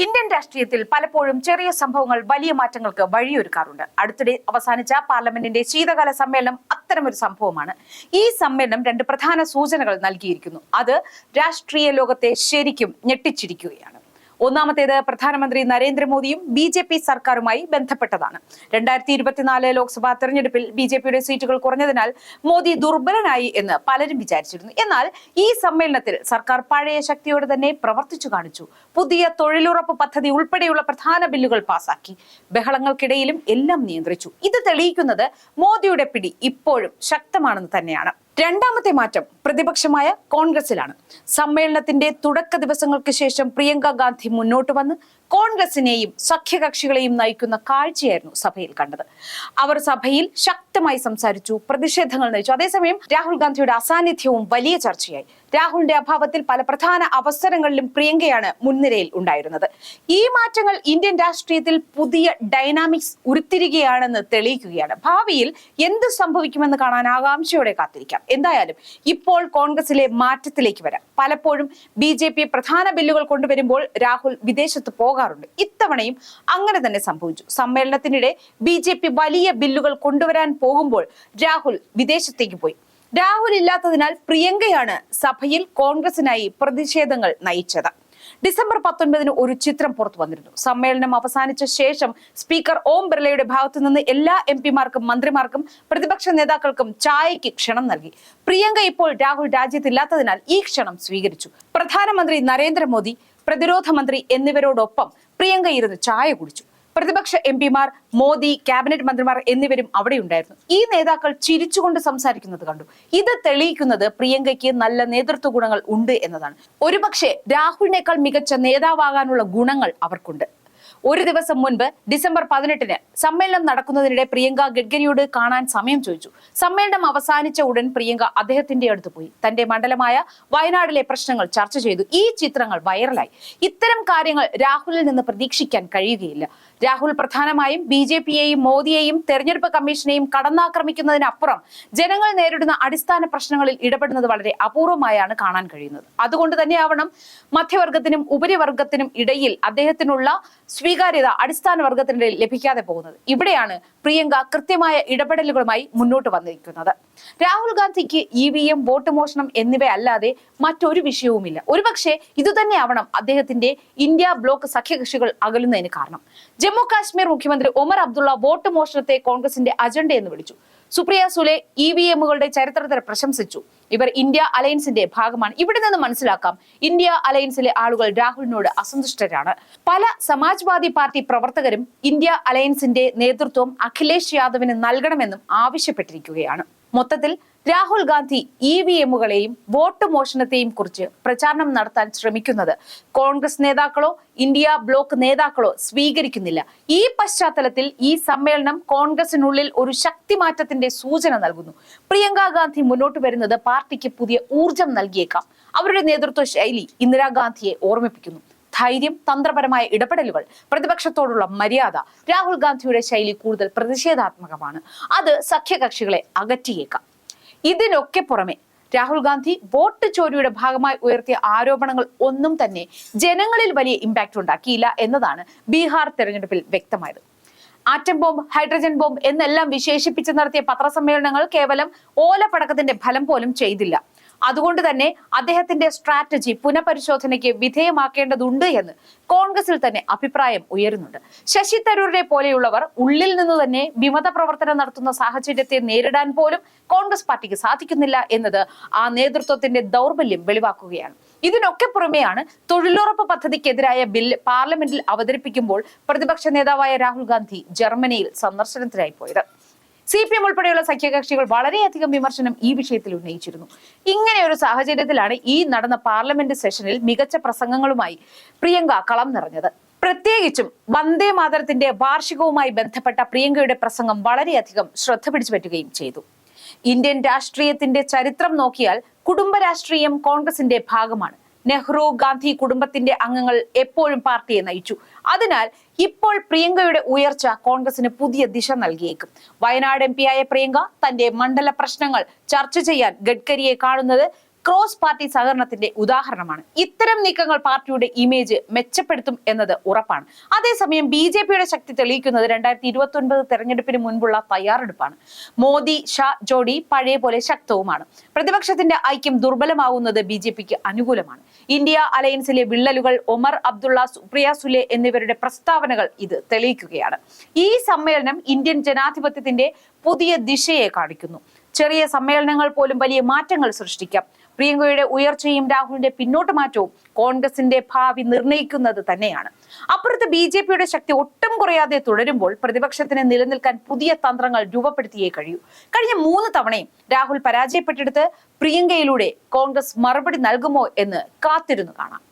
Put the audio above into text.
Indian രാഷ്ട്രീയത്തിൽ പലപ്പോഴും ചെറിയ സംഭവങ്ങൾ വലിയ മാറ്റങ്ങൾക്ക് വഴിയൊരുക്കാറുണ്ട്. അടുത്തിടെ അവസാനിച്ച പാർലമെന്റിന്റെ ശീതകാല സമ്മേളനം അത്തരമൊരു സംഭവമാണ്. ഈ സമ്മേളനം രണ്ട് പ്രധാന സൂചനകൾ നൽകിയിരിക്കുന്നു. അത് രാഷ്ട്രീയ ലോകത്തെ ശരിക്കും ഞെട്ടിച്ചിരിക്കുകയാണ്. ഒന്നാമത്തേത് പ്രധാനമന്ത്രി നരേന്ദ്രമോദിയും BJP സർക്കാരുമായി ബന്ധപ്പെട്ടതാണ്. 2024 ലോക്സഭാ തെരഞ്ഞെടുപ്പിൽ BJPയുടെ സീറ്റുകൾ കുറഞ്ഞതിനാൽ മോദി ദുർബലനായി എന്ന് പലരും വിചാരിച്ചിരുന്നു. എന്നാൽ ഈ സമ്മേളനത്തിൽ സർക്കാർ പഴയ ശക്തിയോടെ തന്നെ പ്രവർത്തിച്ചു കാണിച്ചു. പുതിയ തൊഴിലുറപ്പ് പദ്ധതി ഉൾപ്പെടെയുള്ള പ്രധാന ബില്ലുകൾ പാസാക്കി. ബഹളങ്ങൾക്കിടയിലും എല്ലാം നിയന്ത്രിച്ചു. ഇത് തെളിയിക്കുന്നത് മോദിയുടെ പിടി ഇപ്പോഴും ശക്തമാണെന്ന് തന്നെയാണ്. രണ്ടാമത്തെ മാറ്റം പ്രതിപക്ഷമായ കോൺഗ്രസിലാണ്. സമ്മേളനത്തിന്റെ തുടക്ക ദിവസങ്ങൾക്ക് ശേഷം പ്രിയങ്ക ഗാന്ധി മുന്നോട്ട് വന്ന് കോൺഗ്രസിനെയും സഖ്യകക്ഷികളെയും നയിക്കുന്ന കാഴ്ചയായിരുന്നു സഭയിൽ കണ്ടത്. അവർ സഭയിൽ ശക്തമായി സംസാരിച്ചു, പ്രതിഷേധങ്ങൾ നയിച്ചു. അതേസമയം രാഹുൽ ഗാന്ധിയുടെ അസാന്നിധ്യവും വലിയ ചർച്ചയായി. രാഹുലിന്റെ അഭാവത്തിൽ പല പ്രധാന അവസരങ്ങളിലും പ്രിയങ്കയാണ് മുൻനിരയിൽ ഉണ്ടായിരുന്നത്. ഈ മാറ്റങ്ങൾ ഇന്ത്യൻ രാഷ്ട്രീയത്തിൽ പുതിയ ഡൈനാമിക്സ് ഉരുത്തിരികയാണെന്ന് തെളിയിക്കുകയാണ്. ഭാവിയിൽ എന്ത് സംഭവിക്കുമെന്ന് കാണാൻ ആകാംക്ഷയോടെ കാത്തിരിക്കാം. എന്തായാലും ഇപ്പോൾ കോൺഗ്രസിലെ മാറ്റത്തിലേക്ക് വരാം. പലപ്പോഴും BJP പ്രധാന ബില്ലുകൾ കൊണ്ടുവരുമ്പോൾ രാഹുൽ വിദേശത്ത് പോകാറുണ്ട്. ഇത്തവണയും അങ്ങനെ തന്നെ സംഭവിച്ചു. സമ്മേളനത്തിനിടെ BJP വലിയ ബില്ലുകൾ കൊണ്ടുവരാൻ പോകുമ്പോൾ രാഹുൽ വിദേശത്തേക്ക് പോയി. രാഹുൽ ഇല്ലാത്തതിനാൽ പ്രിയങ്കയാണ് സഭയിൽ കോൺഗ്രസിനായി പ്രതിഷേധങ്ങൾ നയിച്ചത്. ഡിസംബർ 19 ഒരു ചിത്രം പുറത്തു വന്നിരുന്നു. സമ്മേളനം അവസാനിച്ച ശേഷം സ്പീക്കർ ഓം ബിർളയുടെ ഭാഗത്തു നിന്ന് എല്ലാ MP-മാർക്കും മന്ത്രിമാർക്കും പ്രതിപക്ഷ നേതാക്കൾക്കും ചായയ്ക്ക് ക്ഷണം നൽകി. പ്രിയങ്ക ഇപ്പോൾ രാഹുൽ രാജ്യത്തില്ലാത്തതിനാൽ ഈ ക്ഷണം സ്വീകരിച്ചു. പ്രധാനമന്ത്രി നരേന്ദ്രമോദി, പ്രതിരോധ മന്ത്രി എന്നിവരോടൊപ്പം പ്രിയങ്ക ഇരുന്ന് ചായ കുടിച്ചു. പ്രതിപക്ഷ MP-മാർ, മോദി, ക്യാബിനറ്റ് മന്ത്രിമാർ എന്നിവരും അവിടെ ഉണ്ടായിരുന്നു. ഈ നേതാക്കൾ ചിരിച്ചുകൊണ്ട് സംസാരിക്കുന്നത് കണ്ടു. ഇത് തെളിയിക്കുന്നത് പ്രിയങ്കയ്ക്ക് നല്ല നേതൃത്വ ഗുണങ്ങൾ ഉണ്ട് എന്നതാണ്. ഒരുപക്ഷെ രാഹുലിനേക്കാൾ മികച്ച നേതാവാകാനുള്ള ഗുണങ്ങൾ അവർക്കുണ്ട്. ഒരു ദിവസം മുൻപ് ഡിസംബർ 18 സമ്മേളനം നടക്കുന്നതിനിടെ പ്രിയങ്ക ഗഡ്കരിയോട് കാണാൻ സമയം ചോദിച്ചു. സമ്മേളനം അവസാനിച്ച ഉടൻ പ്രിയങ്ക അദ്ദേഹത്തിന്റെ അടുത്ത് പോയി തന്റെ മണ്ഡലമായ വയനാടിലെ പ്രശ്നങ്ങൾ ചർച്ച ചെയ്തു. ഈ ചിത്രങ്ങൾ വൈറലായി. ഇത്തരം കാര്യങ്ങൾ രാഹുലിൽ നിന്ന് പ്രതീക്ഷിക്കാൻ കഴിയുകയില്ല. രാഹുൽ പ്രധാനമായും BJPയെയും മോദിയെയും തെരഞ്ഞെടുപ്പ് കമ്മീഷനെയും കടന്നാക്രമിക്കുന്നതിനപ്പുറം ജനങ്ങൾ നേരിടുന്ന അടിസ്ഥാന പ്രശ്നങ്ങളിൽ ഇടപെടുന്നത് വളരെ അപൂർവമായാണ് കാണാൻ കഴിയുന്നത്. അതുകൊണ്ട് തന്നെയാവണം മധ്യവർഗത്തിനും ഉപരിവർഗത്തിനും ഇടയിൽ അദ്ദേഹത്തിനുള്ള സ്വീകാര്യത അടിസ്ഥാന വർഗത്തിനിടെ ലഭിക്കാതെ പോകുന്നത്. ഇവിടെയാണ് പ്രിയങ്ക കൃത്യമായ ഇടപെടലുകളുമായി മുന്നോട്ട് വന്നിരിക്കുന്നത്. രാഹുൽ ഗാന്ധിക്ക് EVM, വോട്ട് മോഷണം എന്നിവയല്ലാതെ മറ്റൊരു വിഷയവുമില്ല. ഒരുപക്ഷെ ഇതുതന്നെയാവണം അദ്ദേഹത്തിന്റെ ഇന്ത്യ ബ്ലോക്ക് സഖ്യകക്ഷികൾ അകലുന്നതിന് കാരണം. ജമ്മു കാശ്മീർ മുഖ്യമന്ത്രി ഒമർ അബ്ദുള്ള വോട്ട് മോഷണത്തെ കോൺഗ്രസിന്റെ അജണ്ട എന്ന് വിളിച്ചു. സുപ്രിയ സുലെ EVMകളുടെ ചരിത്രത്തെ പ്രശംസിച്ചു. ഇവർ ഇന്ത്യ അലയൻസിന്റെ ഭാഗമാണ്. ഇവിടെ നിന്ന് മനസ്സിലാക്കാം ഇന്ത്യ അലയൻസിലെ ആളുകൾ രാഹുലിനോട് അസന്തുഷ്ടരാണ്. പല സമാജ്വാദി പാർട്ടി പ്രവർത്തകരും ഇന്ത്യ അലയൻസിന്റെ നേതൃത്വം അഖിലേഷ് യാദവിന് നൽകണമെന്നും ആവശ്യപ്പെട്ടിരിക്കുകയാണ്. മൊത്തത്തിൽ രാഹുൽ ഗാന്ധി EVMകളെയും വോട്ട് മോഷണത്തെയും കുറിച്ച് പ്രചാരണം നടത്താൻ ശ്രമിക്കുന്നത് കോൺഗ്രസ് നേതാക്കളോ ഇന്ത്യ ബ്ലോക്ക് നേതാക്കളോ സ്വീകരിക്കുന്നില്ല. ഈ പശ്ചാത്തലത്തിൽ ഈ സമ്മേളനം കോൺഗ്രസിനുള്ളിൽ ഒരു ശക്തിമാറ്റത്തിന്റെ സൂചന നൽകുന്നു. പ്രിയങ്ക ഗാന്ധി മുന്നോട്ട് വരുന്നത് പാർട്ടിക്ക് പുതിയ ഊർജം നൽകിയേക്കാം. അവരുടെ നേതൃത്വ ശൈലി ഇന്ദിരാഗാന്ധിയെ ഓർമ്മിപ്പിക്കുന്നു. ധൈര്യം, തന്ത്രപരമായ ഇടപെടലുകൾ, പ്രതിപക്ഷത്തോടുള്ള മര്യാദ. രാഹുൽ ഗാന്ധിയുടെ ശൈലി കൂടുതൽ പ്രതിഷേധാത്മകമാണ്. അത് സഖ്യകക്ഷികളെ അകറ്റിയേക്കാം. ഇതിനൊക്കെ പുറമെ രാഹുൽ ഗാന്ധി വോട്ട് ചോരിയുടെ ഭാഗമായി ഉയർത്തിയ ആരോപണങ്ങൾ ഒന്നും തന്നെ ജനങ്ങളിൽ വലിയ ഇമ്പാക്ട് ഉണ്ടാക്കിയില്ല എന്നതാണ് ബീഹാർ തെരഞ്ഞെടുപ്പിൽ വ്യക്തമായത്. ആറ്റം ബോംബ്, ഹൈഡ്രജൻ ബോംബ് എന്നെല്ലാം വിശേഷിപ്പിച്ച് നടത്തിയ പത്രസമ്മേളനങ്ങൾ കേവലം ഓലപ്പടക്കത്തിന്റെ ഫലം പോലും ചെയ്തില്ല. അതുകൊണ്ട് തന്നെ അദ്ദേഹത്തിന്റെ സ്ട്രാറ്റജി പുനഃപരിശോധനയ്ക്ക് വിധേയമാക്കേണ്ടതുണ്ട് എന്ന് കോൺഗ്രസിൽ തന്നെ അഭിപ്രായം ഉയരുന്നുണ്ട്. ശശി തരൂരിനെ പോലെയുള്ളവർ ഉള്ളിൽ നിന്ന് തന്നെ വിമത പ്രവർത്തനം നടത്തുന്ന സാഹചര്യത്തെ നേരിടാൻ പോലും കോൺഗ്രസ് പാർട്ടിക്ക് സാധിക്കുന്നില്ല എന്നത് ആ നേതൃത്വത്തിന്റെ ദൗർബല്യം വെളിവാക്കുകയാണ്. ഇതിനൊക്കെ പുറമെയാണ് തൊഴിലുറപ്പ് പദ്ധതിക്കെതിരായ ബില്ല് പാർലമെന്റിൽ അവതരിപ്പിക്കുമ്പോൾ പ്രതിപക്ഷ നേതാവായ രാഹുൽ ഗാന്ധി ജർമ്മനിയിൽ സന്ദർശനത്തിനായി പോയത്. CPM ഉൾപ്പെടെയുള്ള സഖ്യകക്ഷികൾ വളരെയധികം വിമർശനം ഈ വിഷയത്തിൽ ഉന്നയിച്ചിരുന്നു. ഇങ്ങനെ ഒരു സാഹചര്യത്തിലാണ് ഈ നടന്ന പാർലമെന്റ് സെഷനിൽ മികച്ച പ്രസംഗങ്ങളുമായി പ്രിയങ്ക കളം നിറഞ്ഞത്. പ്രത്യേകിച്ചും വന്ദേ മാതരത്തിന്റെ വാർഷികവുമായി ബന്ധപ്പെട്ട പ്രിയങ്കയുടെ പ്രസംഗം വളരെയധികം ശ്രദ്ധ പിടിച്ചുപറ്റുകയും ചെയ്തു. ഇന്ത്യൻ രാഷ്ട്രീയത്തിന്റെ ചരിത്രം നോക്കിയാൽ കുടുംബ രാഷ്ട്രീയം കോൺഗ്രസിന്റെ ഭാഗമാണ്. നെഹ്റു, ഗാന്ധി കുടുംബത്തിന്റെ അംഗങ്ങൾ എപ്പോഴും പാർട്ടിയെ നയിച്ചു. അതിനാൽ ഇപ്പോൾ പ്രിയങ്കയുടെ ഉയർച്ച കോൺഗ്രസിന് പുതിയ ദിശ നൽകിയേക്കും. വയനാട് MP ആയ പ്രിയങ്ക തന്റെ മണ്ഡല പ്രശ്നങ്ങൾ ചർച്ച ചെയ്യാൻ ഗഡ്കരിയെ കാണുന്നത് ക്രോസ് പാർട്ടി സഹകരണത്തിന്റെ ഉദാഹരണമാണ്. ഇത്തരം നീക്കങ്ങൾ പാർട്ടിയുടെ ഇമേജ് മെച്ചപ്പെടുത്തും എന്നത് ഉറപ്പാണ്. അതേസമയം BJPയുടെ ശക്തി തെളിയിക്കുന്നത് 2029 തെരഞ്ഞെടുപ്പിന് മുൻപുള്ള തയ്യാറെടുപ്പാണ്. മോദി ഷാ ജോഡി പഴയ പോലെ ശക്തവുമാണ്. പ്രതിപക്ഷത്തിന്റെ ഐക്യം ദുർബലമാവുന്നത് BJPക്ക് അനുകൂലമാണ്. ഇന്ത്യ അലയൻസിലെ വിള്ളലുകൾ, ഒമർ അബ്ദുള്ള, സുപ്രിയ സുലെ എന്നിവരുടെ പ്രസ്താവനകൾ ഇത് തെളിയിക്കുകയാണ്. ഈ സമ്മേളനം ഇന്ത്യൻ ജനാധിപത്യത്തിന്റെ പുതിയ ദിശയെ കാണിക്കുന്നു. ചെറിയ സമ്മേളനങ്ങൾ പോലും വലിയ മാറ്റങ്ങൾ സൃഷ്ടിക്കാം. പ്രിയങ്കയുടെ ഉയർച്ചയും രാഹുലിന്റെ പിന്നോട്ട് മാറ്റവും കോൺഗ്രസിന്റെ ഭാവി നിർണ്ണയിക്കുന്നത് തന്നെയാണ്. അപ്പുറത്ത് BJPയുടെ ശക്തി ഒട്ടും കുറയാതെ തുടരുമ്പോൾ പ്രതിപക്ഷത്തിന് നിലനിൽക്കാൻ പുതിയ തന്ത്രങ്ങൾ രൂപപ്പെടുത്തിയേ കഴിയൂ. കഴിഞ്ഞ 3 തവണയും രാഹുൽ പരാജയപ്പെട്ടെടുത്ത് പ്രിയങ്കയിലൂടെ കോൺഗ്രസ് മറുപടി നൽകുമോ എന്ന് കാത്തിരുന്നു കാണാം.